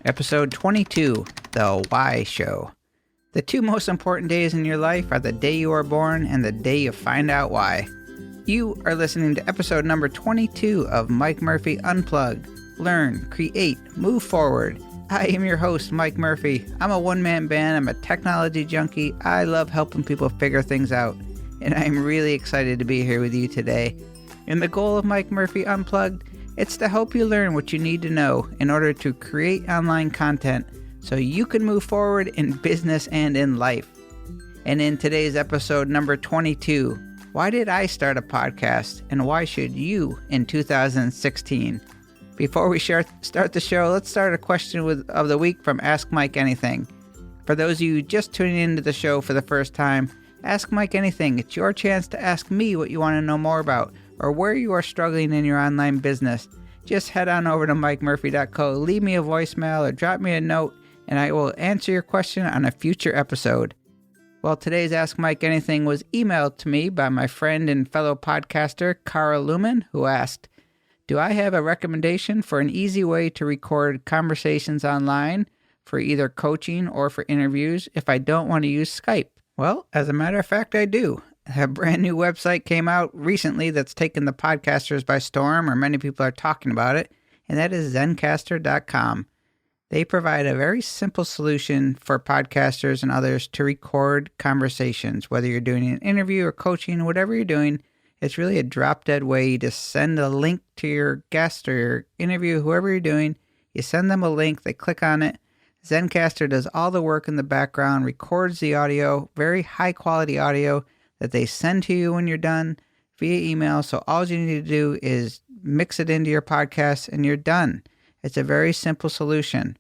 Episode 22, The Why Show. The two most important days in your life are the day you are born and the day you find out why. You are listening to episode number 22 of Mike Murphy Unplugged. Learn, create, move forward. I am your host, Mike Murphy. I'm a one-man band. I'm a technology junkie. I love helping people figure things out. And I'm really excited to be here with you today. And the goal of Mike Murphy Unplugged, it's to help you learn what you need to know in order to create online content so you can move forward in business and in life. And in today's episode number 22, why did I start a podcast and why should you in 2016? Before we start the show, let's start a question of the week from Ask Mike Anything. For those of you just tuning into the show for the first time, Ask Mike Anything. It's your chance to ask me what you want to know more about or where you are struggling in your online business. Just head on over to mikemurphy.co, leave me a voicemail or drop me a note, and I will answer your question on a future episode. Well, today's Ask Mike Anything was emailed to me by my friend and fellow podcaster, Cara Lumen, who asked, do I have a recommendation for an easy way to record conversations online for either coaching or for interviews if I don't want to use Skype? Well, as a matter of fact, I do. A brand new website came out recently that's taken the podcasters by storm, or many people are talking about it, and that is Zencastr.com. They provide a very simple solution for podcasters and others to record conversations. Whether you're doing an interview or coaching, whatever you're doing, it's really a drop-dead way to send a link to your guest or your interview, whoever you're doing. You send them a link, they click on it. Zencastr does all the work in the background, records the audio, very high-quality audio, that they send to you when you're done via email. So all you need to do is mix it into your podcast and you're done. It's a very simple solution.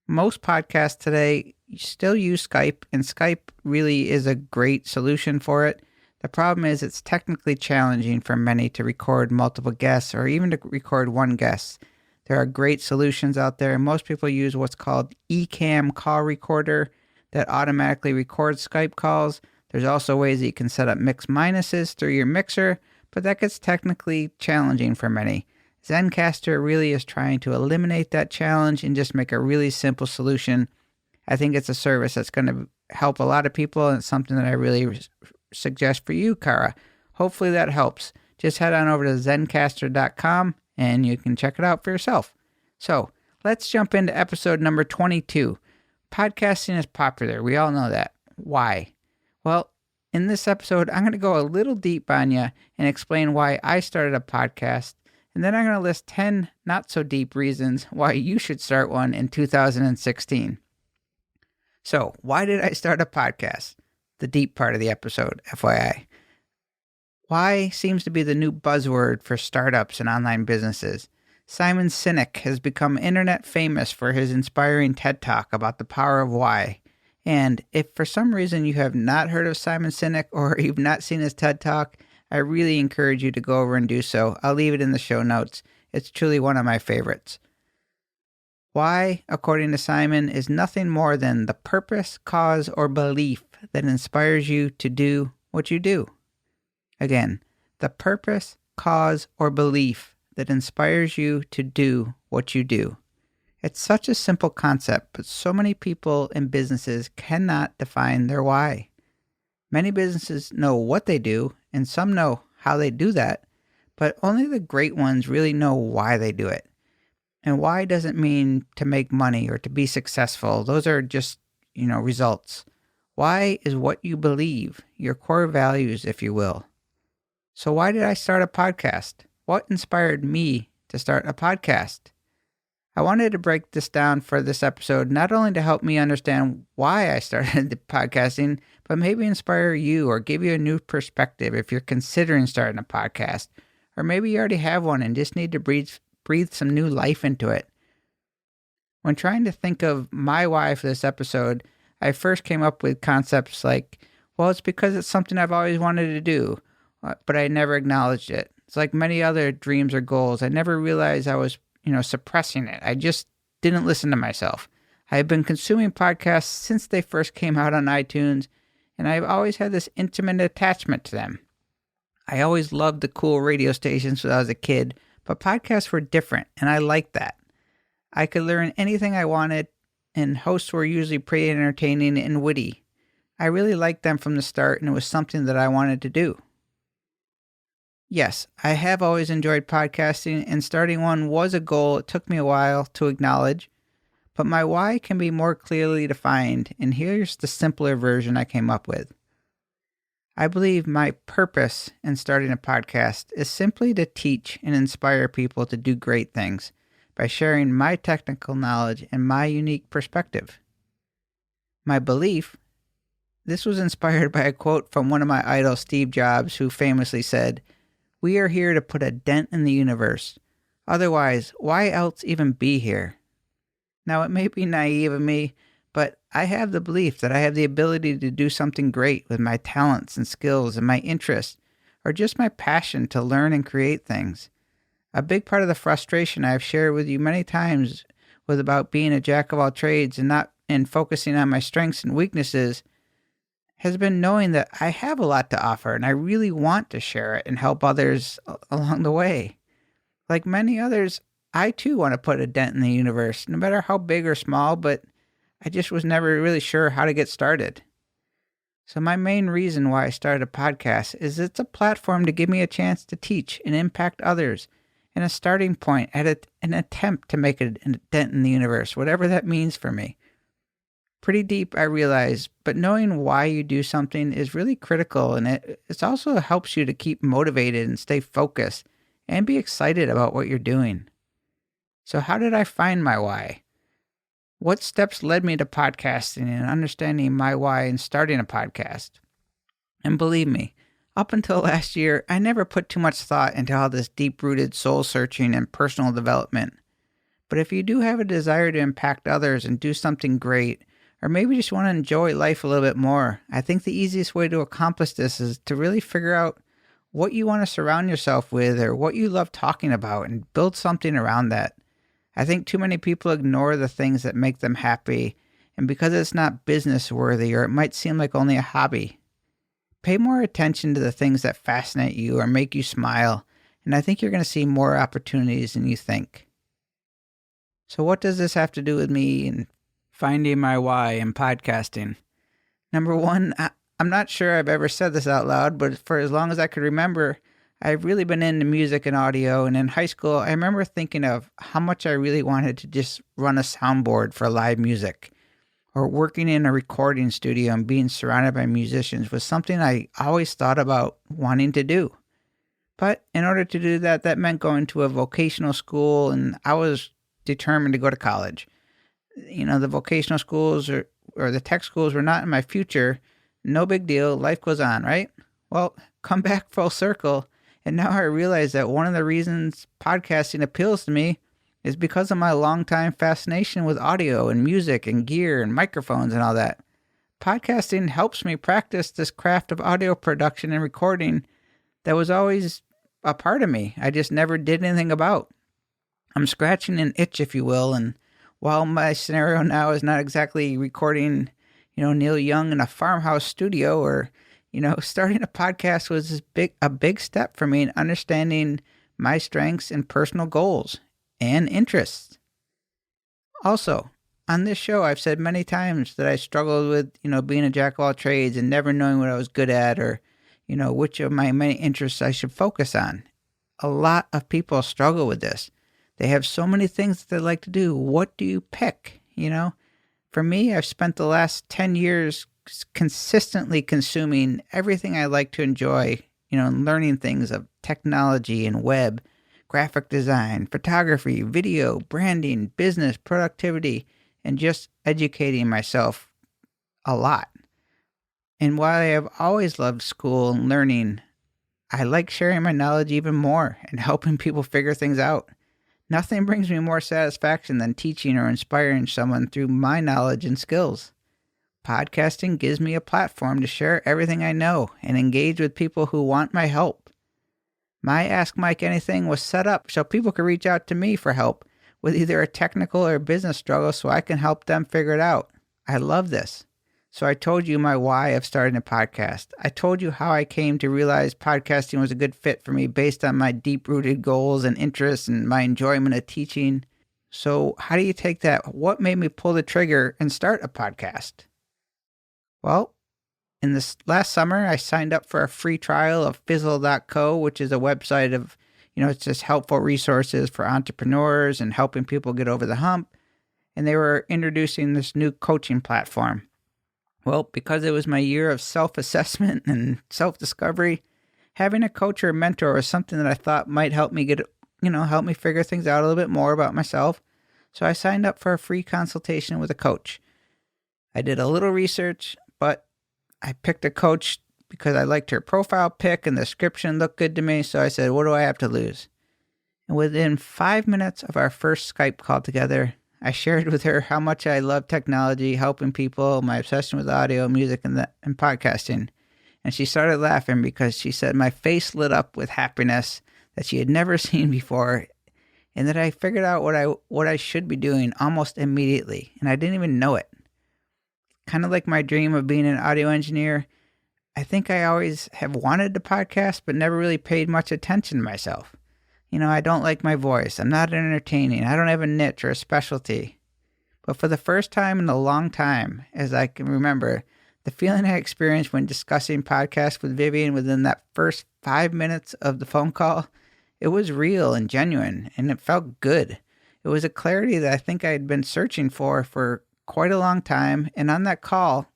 Most podcasts today still use Skype, and Skype really is a great solution for it. The problem is it's technically challenging for many to record multiple guests or even to record one guest. There are great solutions out there. Most people use what's called Ecamm call recorder that automatically records Skype calls. There's also ways that you can set up mix minuses through your mixer, but that gets technically challenging for many. Zencastr really is trying to eliminate that challenge and just make a really simple solution. I think it's a service that's going to help a lot of people, and it's something that I really suggest for you, Cara. Hopefully that helps. Just head on over to Zencastr.com and you can check it out for yourself. So let's jump into episode number 22. Podcasting is popular. We all know that. Why? Well, in this episode, I'm going to go a little deep on you and explain why I started a podcast. And then I'm going to list 10 not so deep reasons why you should start one in 2016. So why did I start a podcast? The deep part of the episode, FYI. Why seems to be the new buzzword for startups and online businesses. Simon Sinek has become internet famous for his inspiring TED Talk about the power of why. And if for some reason you have not heard of Simon Sinek or you've not seen his TED Talk, I really encourage you to go over and do so. I'll leave it in the show notes. It's truly one of my favorites. Why, according to Simon, is nothing more than the purpose, cause, or belief that inspires you to do what you do. Again, the purpose, cause, or belief that inspires you to do what you do. It's such a simple concept, but so many people and businesses cannot define their why. Many businesses know what they do, and some know how they do that, but only the great ones really know why they do it. And why doesn't mean to make money or to be successful. Those are just, results. Why is what you believe, your core values, if you will. So why did I start a podcast? What inspired me to start a podcast? I wanted to break this down for this episode, not only to help me understand why I started the podcasting, but maybe inspire you or give you a new perspective if you're considering starting a podcast. Or maybe you already have one and just need to breathe some new life into it. When trying to think of my why for this episode, I first came up with concepts like, well, it's because it's something I've always wanted to do, but I never acknowledged it. It's like many other dreams or goals. I never realized I was suppressing it. I just didn't listen to myself. I've been consuming podcasts since they first came out on iTunes, and I've always had this intimate attachment to them. I always loved the cool radio stations when I was a kid, but podcasts were different, and I liked that. I could learn anything I wanted, and hosts were usually pretty entertaining and witty. I really liked them from the start, and it was something that I wanted to do. Yes, I have always enjoyed podcasting, and starting one was a goal it took me a while to acknowledge, but my why can be more clearly defined, and here's the simpler version I came up with. I believe my purpose in starting a podcast is simply to teach and inspire people to do great things by sharing my technical knowledge and my unique perspective. My belief, this was inspired by a quote from one of my idols, Steve Jobs, who famously said, "We are here to put a dent in the universe. Otherwise, why else even be here?" Now, it may be naive of me, but I have the belief that I have the ability to do something great with my talents and skills and my interests, or just my passion to learn and create things. A big part of the frustration I've shared with you many times was about being a jack of all trades and focusing on my strengths and weaknesses has been knowing that I have a lot to offer and I really want to share it and help others along the way. Like many others, I too want to put a dent in the universe, no matter how big or small, but I just was never really sure how to get started. So my main reason why I started a podcast is it's a platform to give me a chance to teach and impact others, and a starting point at an attempt to make a dent in the universe, whatever that means for me. Pretty deep, I realize, but knowing why you do something is really critical, and it also helps you to keep motivated and stay focused and be excited about what you're doing. So how did I find my why? What steps led me to podcasting and understanding my why and starting a podcast? And believe me, up until last year, I never put too much thought into all this deep-rooted soul-searching and personal development. But if you do have a desire to impact others and do something great, or maybe just want to enjoy life a little bit more, I think the easiest way to accomplish this is to really figure out what you want to surround yourself with or what you love talking about and build something around that. I think too many people ignore the things that make them happy, and because it's not business worthy or it might seem like only a hobby. Pay more attention to the things that fascinate you or make you smile, and I think you're going to see more opportunities than you think. So what does this have to do with me and finding my why in podcasting? Number one, I'm not sure I've ever said this out loud, but for as long as I could remember, I've really been into music and audio, and in high school, I remember thinking of how much I really wanted to just run a soundboard for live music, or working in a recording studio and being surrounded by musicians was something I always thought about wanting to do. But in order to do that, that meant going to a vocational school, and I was determined to go to college. You know, the vocational schools or the tech schools were not in my future. No big deal. Life goes on, right? Well, come back full circle. And now I realize that one of the reasons podcasting appeals to me is because of my longtime fascination with audio and music and gear and microphones and all that. Podcasting helps me practice this craft of audio production and recording that was always a part of me. I just never did anything about. I'm scratching an itch, if you will, and while my scenario now is not exactly recording, Neil Young in a farmhouse studio or starting a podcast was a big step for me in understanding my strengths and personal goals and interests. Also, on this show, I've said many times that I struggled with, being a jack of all trades and never knowing what I was good at or, which of my many interests I should focus on. A lot of people struggle with this. They have so many things that they like to do. What do you pick? For me, I've spent the last 10 years consistently consuming everything I like to enjoy, and learning things of technology and web, graphic design, photography, video, branding, business, productivity, and just educating myself a lot. And while I have always loved school and learning, I like sharing my knowledge even more and helping people figure things out. Nothing brings me more satisfaction than teaching or inspiring someone through my knowledge and skills. Podcasting gives me a platform to share everything I know and engage with people who want my help. My Ask Mike Anything was set up so people could reach out to me for help with either a technical or business struggle so I can help them figure it out. I love this. So I told you my why of starting a podcast. I told you how I came to realize podcasting was a good fit for me based on my deep-rooted goals and interests and my enjoyment of teaching. So how do you take that? What made me pull the trigger and start a podcast? Well, in this last summer, I signed up for a free trial of Fizzle.co, which is a website of, it's just helpful resources for entrepreneurs and helping people get over the hump. And they were introducing this new coaching platform. Well, because it was my year of self-assessment and self-discovery, having a coach or a mentor was something that I thought might help me help me figure things out a little bit more about myself. So I signed up for a free consultation with a coach. I did a little research, but I picked a coach because I liked her profile pic and the description looked good to me. So I said, what do I have to lose? And within 5 minutes of our first Skype call together, I shared with her how much I love technology, helping people, my obsession with audio, music, and podcasting. And she started laughing because she said my face lit up with happiness that she had never seen before, and that I figured out what I should be doing almost immediately, and I didn't even know it. Kind of like my dream of being an audio engineer, I think I always have wanted to podcast, but never really paid much attention to myself. I don't like my voice. I'm not entertaining. I don't have a niche or a specialty. But for the first time in a long time, as I can remember, the feeling I experienced when discussing podcasts with Vivian within that first 5 minutes of the phone call, it was real and genuine, and it felt good. It was a clarity that I think I had been searching for quite a long time, and on that call,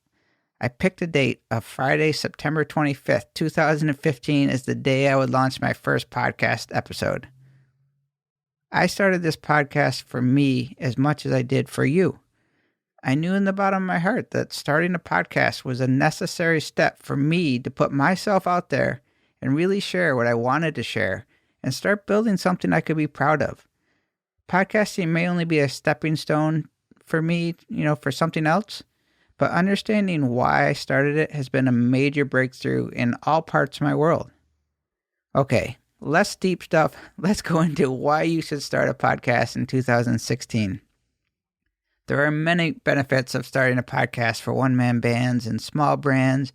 I picked a date of Friday, September 25th, 2015 as the day I would launch my first podcast episode. I started this podcast for me as much as I did for you. I knew in the bottom of my heart that starting a podcast was a necessary step for me to put myself out there and really share what I wanted to share and start building something I could be proud of. Podcasting may only be a stepping stone for me, for something else, but understanding why I started it has been a major breakthrough in all parts of my world. Okay, less deep stuff. Let's go into why you should start a podcast in 2016. There are many benefits of starting a podcast for one-man bands and small brands,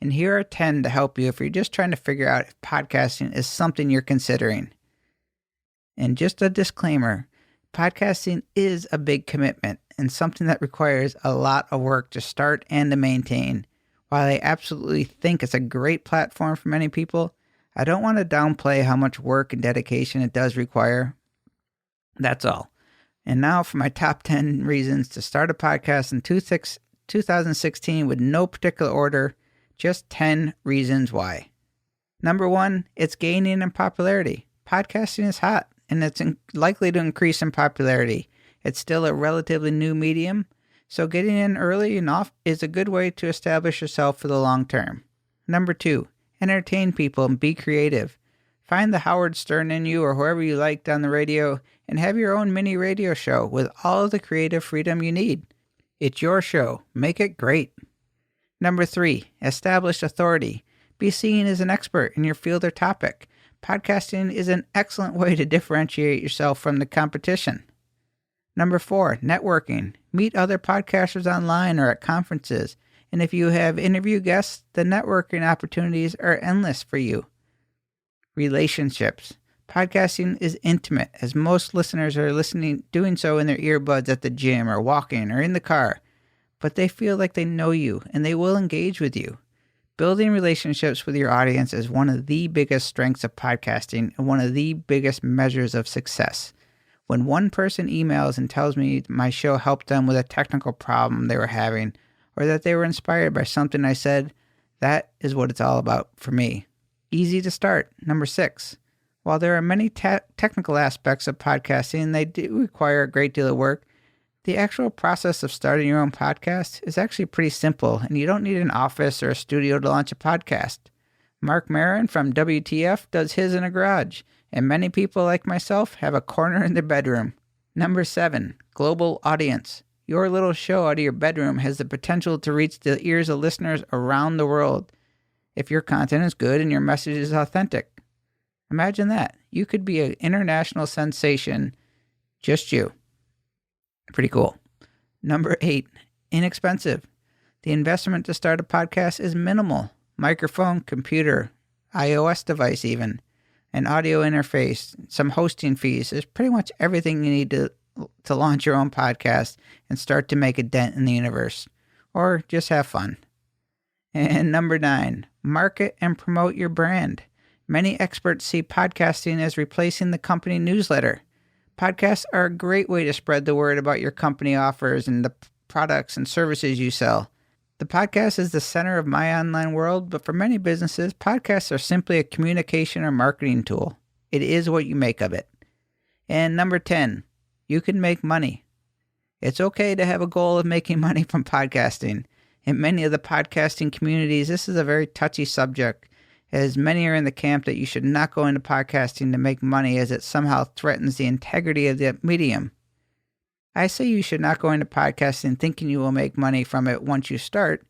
and here are 10 to help you if you're just trying to figure out if podcasting is something you're considering. And just a disclaimer, podcasting is a big commitment and something that requires a lot of work to start and to maintain. While I absolutely think it's a great platform for many people, I don't want to downplay how much work and dedication it does require. That's all. And now for my top 10 reasons to start a podcast in 2016 with no particular order, just 10 reasons why. Number 1, it's gaining in popularity. Podcasting is hot, and it's likely to increase in popularity. It's still a relatively new medium, so getting in early and off is a good way to establish yourself for the long term. Number 2, entertain people and be creative. Find the Howard Stern in you or whoever you liked on the radio and have your own mini radio show with all of the creative freedom you need. It's your show. Make it great. Number 3, establish authority. Be seen as an expert in your field or topic. Podcasting is an excellent way to differentiate yourself from the competition. Number 4, networking. Meet other podcasters online or at conferences. And if you have interview guests, the networking opportunities are endless for you. Relationships. Podcasting is intimate, as most listeners are doing so in their earbuds at the gym or walking or in the car. But they feel like they know you and they will engage with you. Building relationships with your audience is one of the biggest strengths of podcasting and one of the biggest measures of success. When one person emails and tells me my show helped them with a technical problem they were having, or that they were inspired by something I said, that is what it's all about for me. Easy to start. Number 6. While there are many technical aspects of podcasting and they do require a great deal of work, the actual process of starting your own podcast is actually pretty simple, and you don't need an office or a studio to launch a podcast. Mark Maron from WTF does his in a garage, and many people like myself have a corner in their bedroom. Number 7, global audience. Your little show out of your bedroom has the potential to reach the ears of listeners around the world if your content is good and your message is authentic. Imagine that. You could be an international sensation, just you. Pretty cool. Number 8, inexpensive. The investment to start a podcast is minimal. Microphone, computer, iOS device even, an audio interface, some hosting fees. There's pretty much everything you need to to launch your own podcast and start to make a dent in the universe, or just have fun. And number 9, market and promote your brand. Many experts see podcasting as replacing the company newsletter. Podcasts are a great way to spread the word about your company offers and the products and services you sell. The podcast is the center of my online world, but for many businesses, podcasts are simply a communication or marketing tool. It is what you make of it. And number 10, you can make money. It's okay to have a goal of making money from podcasting. In many of the podcasting communities, this is a very touchy subject, as many are in the camp that you should not go into podcasting to make money, as it somehow threatens the integrity of the medium. I say you should not go into podcasting thinking you will make money from it once you start,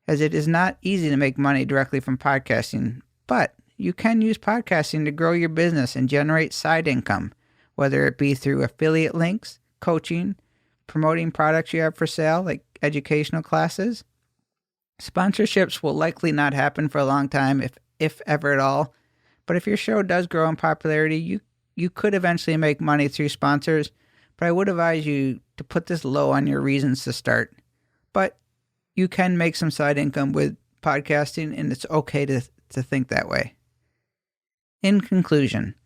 as it is not easy to make money directly from podcasting, but you can use podcasting to grow your business and generate side income, whether it be through affiliate links, coaching, promoting products you have for sale, like educational classes. Sponsorships will likely not happen for a long time, if ever at all, but if your show does grow in popularity, you could eventually make money through sponsors, but I would advise you to put this low on your reasons to start. But you can make some side income with podcasting, and it's okay to think that way. In conclusion,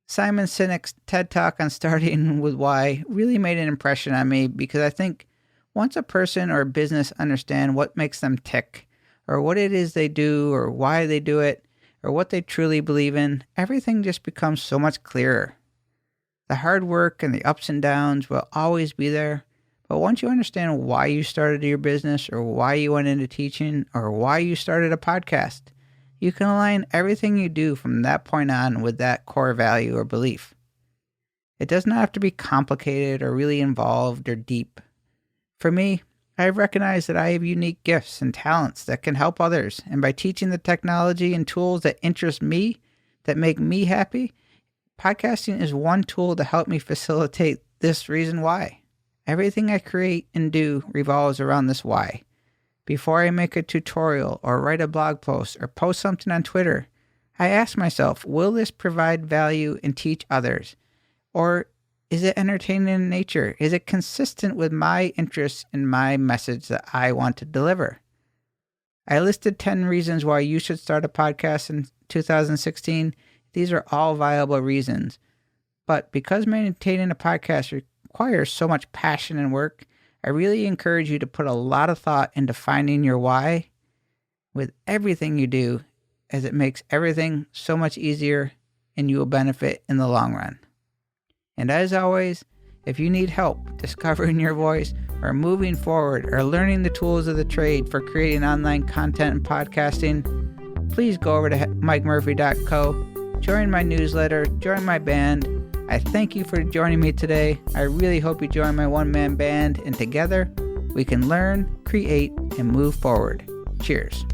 Simon Sinek's TED Talk on starting with why really made an impression on me, because I think once a person or a business understand what makes them tick, or what it is they do, or why they do it, or what they truly believe in, everything just becomes so much clearer. The hard work and the ups and downs will always be there, but once you understand why you started your business, or why you went into teaching, or why you started a podcast, you can align everything you do from that point on with that core value or belief. It does not have to be complicated or really involved or deep. For me, I have recognized that I have unique gifts and talents that can help others, and by teaching the technology and tools that interest me, that make me happy, podcasting is one tool to help me facilitate this reason why. Everything I create and do revolves around this why. Before I make a tutorial or write a blog post or post something on Twitter, I ask myself, will this provide value and teach others? Or is it entertaining in nature? Is it consistent with my interests and my message that I want to deliver? I listed 10 reasons why you should start a podcast in 2016. These are all viable reasons. But because maintaining a podcast requires so much passion and work, I really encourage you to put a lot of thought into finding your why with everything you do, as it makes everything so much easier and you will benefit in the long run. And as always, if you need help discovering your voice or moving forward or learning the tools of the trade for creating online content and podcasting, please go over to mikemurphy.co, join my newsletter, join my band. I thank you for joining me today. I really hope you join my one-man band, and together we can learn, create, and move forward. Cheers.